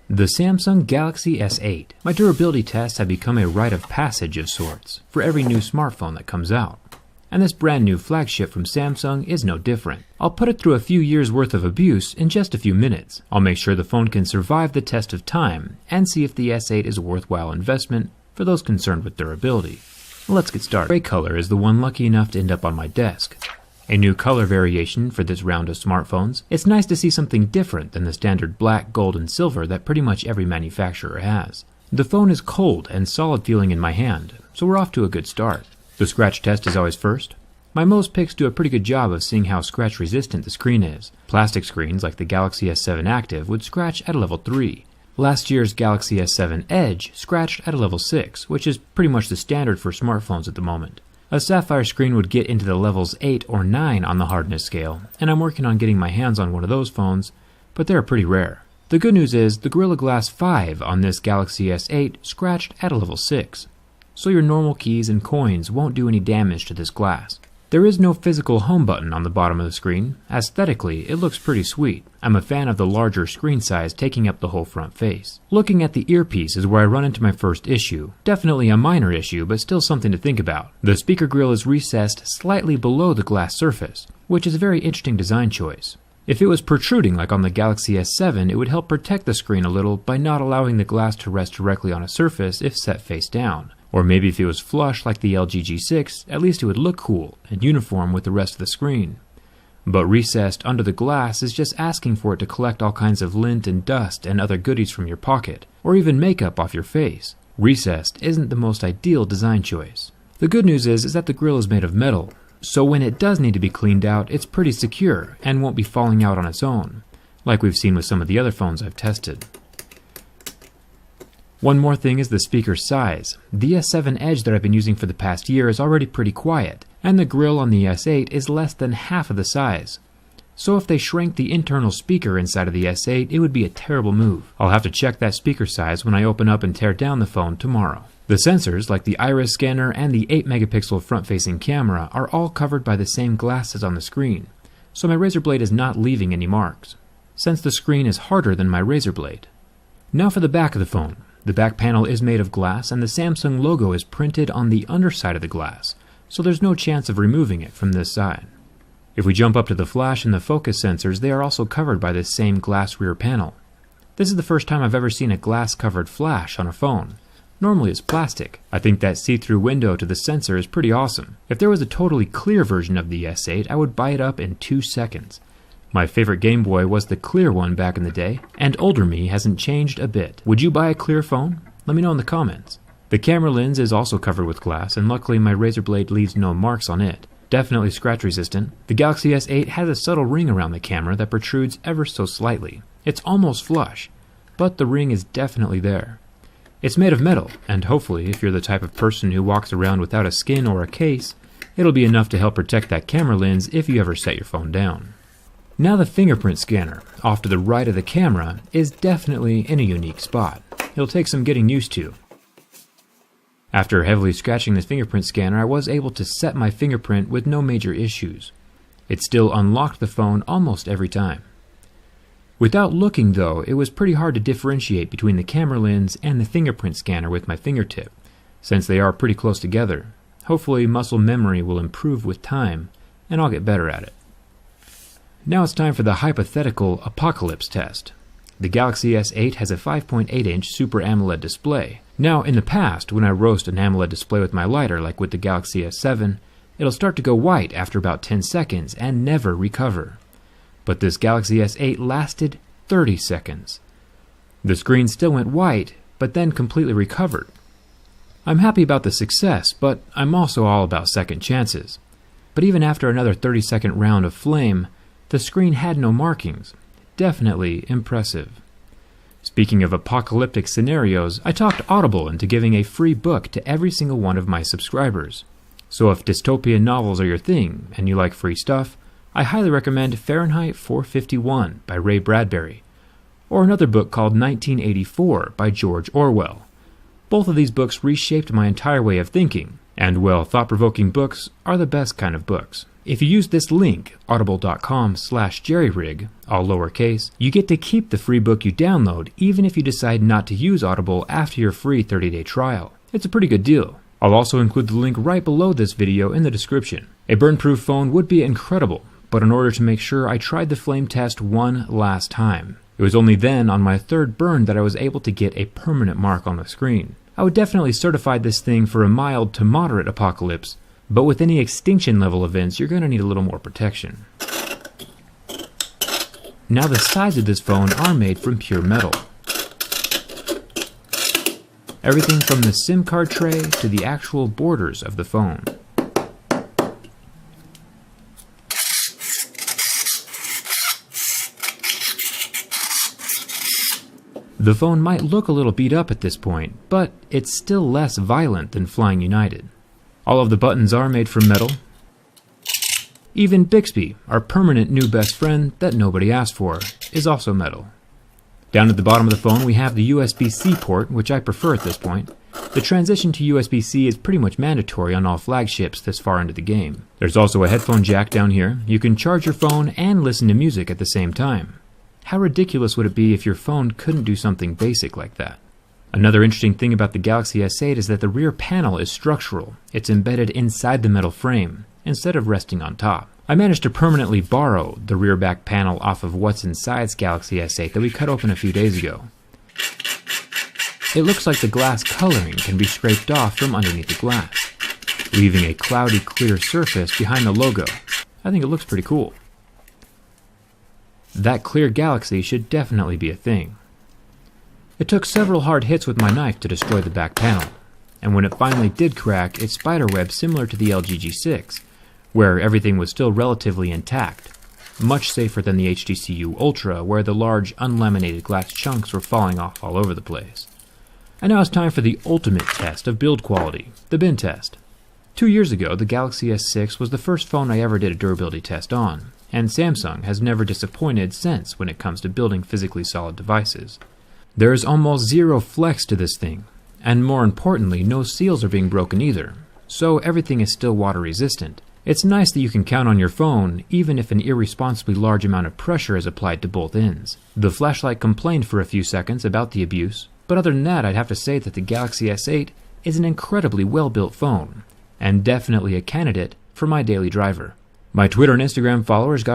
The Samsung Galaxy S8. My durability tests have become a rite of passage of sorts for every new smartphone that comes out. And this brand new flagship from Samsung is no different. I'll put it through a few years worth of abuse in just a few minutes. I'll make sure the phone can survive the test of time and see if the S8 is a worthwhile investment for those concerned with durability. Let's get started. Gray color is the one lucky enough to end up on my desk. A new color variation for this round of smartphones. It's nice to see something different than the standard black, gold, and silver that pretty much every manufacturer has. The phone is cold and solid feeling in my hand, so we're off to a good start. The scratch test is always first. My Mo's picks do a pretty good job of seeing how scratch resistant the screen is. Plastic screens like the Galaxy S7 Active would scratch at a level 3. Last year's Galaxy S7 Edge scratched at a level 6, which is pretty much the standard for smartphones at the moment. A sapphire screen would get into the levels 8 or 9 on the hardness scale, and I'm working on getting my hands on one of those phones, but they're pretty rare. The good news is the Gorilla Glass 5 on this Galaxy S8 scratched at a level 6, so your normal keys and coins won't do any damage to this glass. There is no physical home button on the bottom of the screen. Aesthetically, it looks pretty sweet. I'm a fan of the larger screen size taking up the whole front face. Looking at the earpiece is where I run into my first issue. Definitely a minor issue, but still something to think about. The speaker grill is recessed slightly below the glass surface, which is a very interesting design choice. If it was protruding like on the Galaxy S7, it would help protect the screen a little by not allowing the glass to rest directly on a surface if set face down. Or maybe if it was flush like the LG G6, at least it would look cool and uniform with the rest of the screen. But recessed under the glass is just asking for it to collect all kinds of lint and dust and other goodies from your pocket, or even makeup off your face. Recessed isn't the most ideal design choice. The good news is that the grill is made of metal, so when it does need to be cleaned out, it's pretty secure and won't be falling out on its own, like we've seen with some of the other phones I've tested. One more thing is the speaker size. The S7 Edge that I've been using for the past year is already pretty quiet, and the grill on the S8 is less than half of the size. So if they shrank the internal speaker inside of the S8, it would be a terrible move. I'll have to check that speaker size when I open up and tear down the phone tomorrow. The sensors, like the iris scanner and the 8-megapixel front-facing camera, are all covered by the same glass as on the screen, so my razor blade is not leaving any marks, since the screen is harder than my razor blade. Now for the back of the phone. The back panel is made of glass and the Samsung logo is printed on the underside of the glass, so there's no chance of removing it from this side. If we jump up to the flash and the focus sensors, they are also covered by this same glass rear panel. This is the first time I've ever seen a glass-covered flash on a phone. Normally it's plastic. I think that see-through window to the sensor is pretty awesome. If there was a totally clear version of the S8, I would buy it up in 2 seconds. My favorite Game Boy was the clear one back in the day, and older me hasn't changed a bit. Would you buy a clear phone? Let me know in the comments. The camera lens is also covered with glass, and luckily my razor blade leaves no marks on it. Definitely scratch resistant. The Galaxy S8 has a subtle ring around the camera that protrudes ever so slightly. It's almost flush, but the ring is definitely there. It's made of metal, and hopefully, if you're the type of person who walks around without a skin or a case, it'll be enough to help protect that camera lens if you ever set your phone down. Now the fingerprint scanner, off to the right of the camera, is definitely in a unique spot. It'll take some getting used to. After heavily scratching this fingerprint scanner, I was able to set my fingerprint with no major issues. It still unlocked the phone almost every time. Without looking though, it was pretty hard to differentiate between the camera lens and the fingerprint scanner with my fingertip, since they are pretty close together. Hopefully muscle memory will improve with time, and I'll get better at it. Now it's time for the hypothetical apocalypse test. The Galaxy S8 has a 5.8-inch Super AMOLED display. Now, in the past, when I roast an AMOLED display with my lighter, like with the Galaxy S7, it'll start to go white after about 10 seconds and never recover. But this Galaxy S8 lasted 30 seconds. The screen still went white, but then completely recovered. I'm happy about the success, but I'm also all about second chances. But even after another 30-second round of flame, the screen had no markings. Definitely impressive. Speaking of apocalyptic scenarios, I talked Audible into giving a free book to every single one of my subscribers. So if dystopian novels are your thing, and you like free stuff, I highly recommend Fahrenheit 451 by Ray Bradbury, or another book called 1984 by George Orwell. Both of these books reshaped my entire way of thinking, and well, thought-provoking books are the best kind of books. If you use this link, audible.com/jerryrig, all lowercase, you get to keep the free book you download even if you decide not to use Audible after your free 30-day trial. It's a pretty good deal. I'll also include the link right below this video in the description. A burn-proof phone would be incredible, but in order to make sure, I tried the flame test one last time. It was only then, on my third burn, that I was able to get a permanent mark on the screen. I would definitely certify this thing for a mild to moderate apocalypse, but with any extinction level events, you're going to need a little more protection. Now the sides of this phone are made from pure metal. Everything from the SIM card tray to the actual borders of the phone. The phone might look a little beat up at this point, but it's still less violent than Flying United. All of the buttons are made from metal. Even Bixby, our permanent new best friend that nobody asked for, is also metal. Down at the bottom of the phone we have the USB-C port, which I prefer at this point. The transition to USB-C is pretty much mandatory on all flagships this far into the game. There's also a headphone jack down here. You can charge your phone and listen to music at the same time. How ridiculous would it be if your phone couldn't do something basic like that? Another interesting thing about the Galaxy S8 is that the rear panel is structural. It's embedded inside the metal frame, instead of resting on top. I managed to permanently borrow the rear back panel off of what's inside's Galaxy S8 that we cut open a few days ago. It looks like the glass coloring can be scraped off from underneath the glass, leaving a cloudy clear surface behind the logo. I think it looks pretty cool. That clear Galaxy should definitely be a thing. It took several hard hits with my knife to destroy the back panel, and when it finally did crack, it's spiderweb similar to the LG G6, where everything was still relatively intact, much safer than the HTC Ultra, where the large unlaminated glass chunks were falling off all over the place. And now it's time for the ultimate test of build quality, the bin test. 2 years ago, the Galaxy S6 was the first phone I ever did a durability test on, and Samsung has never disappointed since when it comes to building physically solid devices. There is almost zero flex to this thing, and more importantly, no seals are being broken either, so everything is still water resistant. It's nice that you can count on your phone, even if an irresponsibly large amount of pressure is applied to both ends. The flashlight complained for a few seconds about the abuse, but other than that, I'd have to say that the Galaxy S8 is an incredibly well-built phone, and definitely a candidate for my daily driver. My Twitter and Instagram followers got